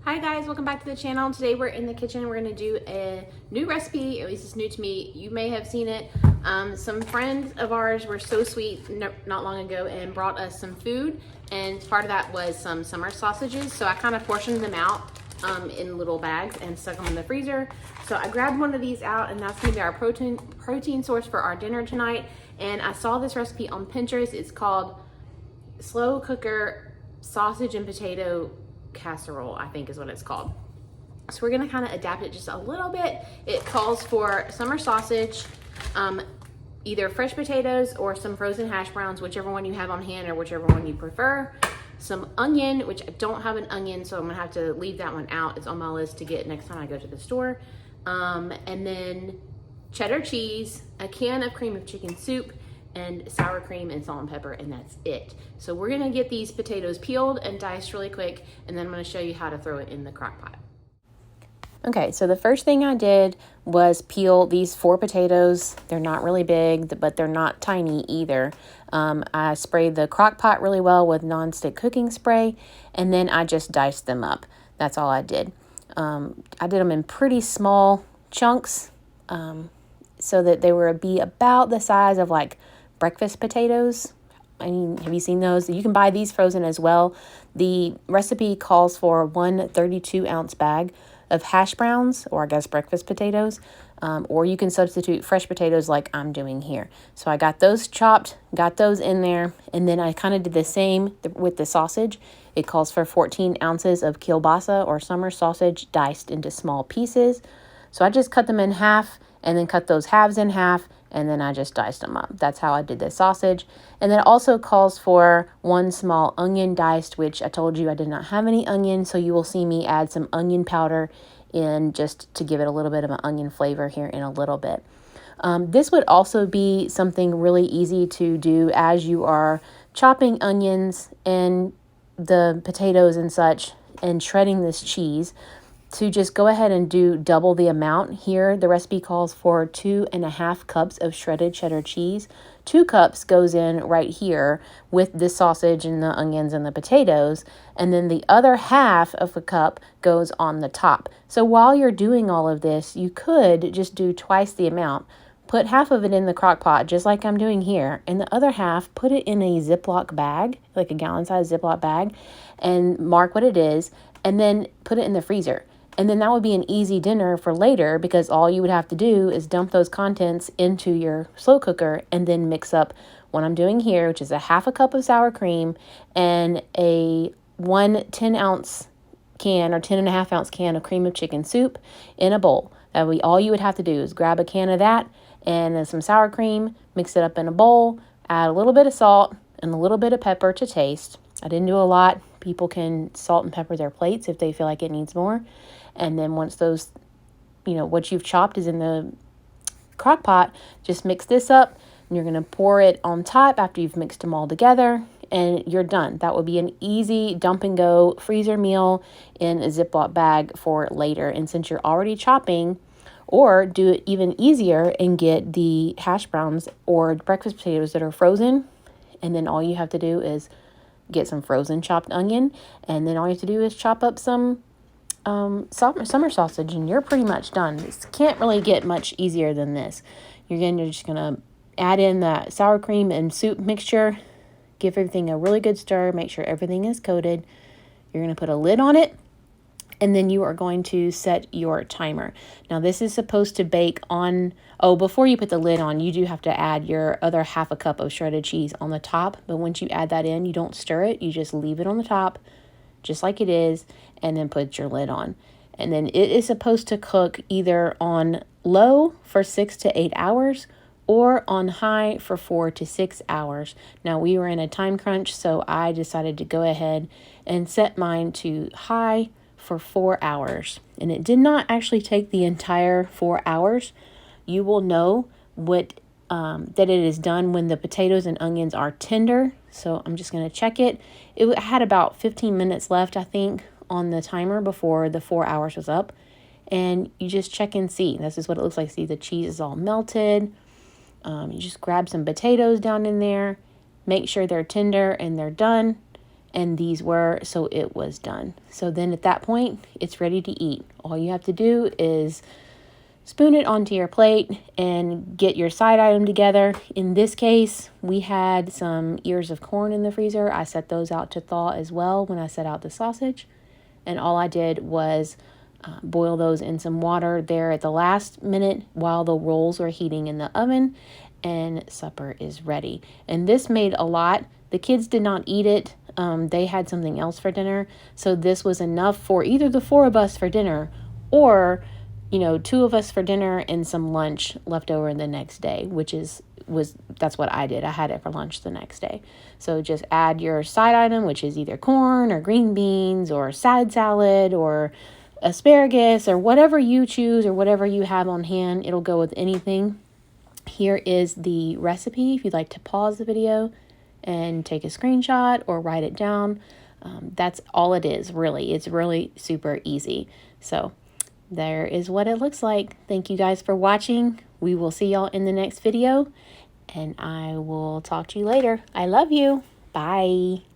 Hi guys, welcome back to the channel. Today we're in the kitchen. We're going to do a new recipe, at least it's new to me. You may have seen it. Some friends of ours were so sweet not long ago and brought us some food, and part of that was some summer sausages. So I kind of portioned them out in little bags and stuck them in the freezer. So I grabbed one of these out, and that's going to be our protein source for our dinner tonight. And I saw this recipe on Pinterest. It's called slow cooker sausage and potato casserole, I think is what it's called. So we're gonna kind of adapt it just a little bit. It calls for summer sausage, either fresh potatoes or some frozen hash browns, whichever one you have on hand or whichever one you prefer. Some onion, which I don't have an onion, so I'm gonna have to leave that one out. It's on my list to get next time I go to the store. And then cheddar cheese, a can of cream of chicken soup, and sour cream and salt and pepper, and that's it. So we're gonna get these potatoes peeled and diced really quick, and then I'm gonna show you how to throw it in the crock pot. Okay, so the first thing I did was peel these 4 potatoes. They're not really big, but they're not tiny either. I sprayed the crock pot really well with nonstick cooking spray, and then I just diced them up. That's all I did. I did them in pretty small chunks, so that they were be about the size of like breakfast potatoes. I mean, have you seen those? You can buy these frozen as well. The recipe calls for 1 32-ounce bag of hash browns, or I guess breakfast potatoes, or you can substitute fresh potatoes like I'm doing here. So I got those chopped, got those in there, and then I kind of did the same with the sausage. It calls for 14 ounces of kielbasa or summer sausage diced into small pieces. So I just cut them in half and then cut those halves in half, and then I just diced them up. That's how I did the sausage. And then it also calls for 1 small onion diced, which I told you I did not have any onion, so you will see me add some onion powder in just to give it a little bit of an onion flavor here in a little bit. This would also be something really easy to do as you are chopping onions and the potatoes and such and shredding this cheese, to just go ahead and do double the amount. Here, the recipe calls for 2.5 cups of shredded cheddar cheese. 2 cups goes in right here with the sausage and the onions and the potatoes. And then the other half of a cup goes on the top. So while you're doing all of this, you could just do twice the amount. Put half of it in the crock pot, just like I'm doing here, and the other half, put it in a Ziploc bag, like a gallon-sized Ziploc bag, and mark what it is, and then put it in the freezer. And then that would be an easy dinner for later, because all you would have to do is dump those contents into your slow cooker and then mix up what I'm doing here, which is a half a cup of sour cream and a 1 10-ounce can or 10.5-ounce can of cream of chicken soup in a bowl. That would be all you would have to do, is grab a can of that and then some sour cream, mix it up in a bowl, add a little bit of salt and a little bit of pepper to taste. I didn't do a lot. People can salt and pepper their plates if they feel like it needs more. And then once those, what you've chopped is in the crock pot, just mix this up, and you're going to pour it on top after you've mixed them all together, and you're done. That would be an easy dump and go freezer meal in a Ziploc bag for later. And since you're already chopping, or do it even easier and get the hash browns or breakfast potatoes that are frozen, and then all you have to do is get some frozen chopped onion, and then all you have to do is chop up some summer sausage, and you're pretty much done. This can't really get much easier than this. You're just gonna add in that sour cream and soup mixture, give everything a really good stir, make sure everything is coated. You're gonna put a lid on it, and then you are going to set your timer. Now this is supposed to bake on, before you put the lid on, you do have to add your other half a cup of shredded cheese on the top, but once you add that in, you don't stir it, you just leave it on the top just like it is, and then put your lid on. And then it is supposed to cook either on low for 6 to 8 hours or on high for 4 to 6 hours. Now we were in a time crunch, so I decided to go ahead and set mine to high for 4 hours. And it did not actually take the entire 4 hours. You will know that it is done when the potatoes and onions are tender. So I'm just going to check it. It had about 15 minutes left, I think, on the timer before the 4 hours was up. And you just check and see. This is what it looks like. See, the cheese is all melted. You just grab some potatoes down in there. Make sure they're tender and they're done. and these were, so it was done. So then at that point, it's ready to eat. All you have to do is spoon it onto your plate and get your side item together. In this case, we had some ears of corn in the freezer. I set those out to thaw as well when I set out the sausage. And all I did was boil those in some water there at the last minute while the rolls were heating in the oven, and supper is ready. And this made a lot. The kids did not eat it. They had something else for dinner. So this was enough for either the 4 of us for dinner, or 2 of us for dinner and some lunch left over the next day, that's what I did. I had it for lunch the next day. So just add your side item, which is either corn or green beans or side salad or asparagus or whatever you choose or whatever you have on hand. It'll go with anything. Here is the recipe if you'd like to pause the video and take a screenshot or write it down. That's all it is, really. It's really super easy. So there is what it looks like. Thank you guys for watching. We will see y'all in the next video, and I will talk to you later. I love you. Bye.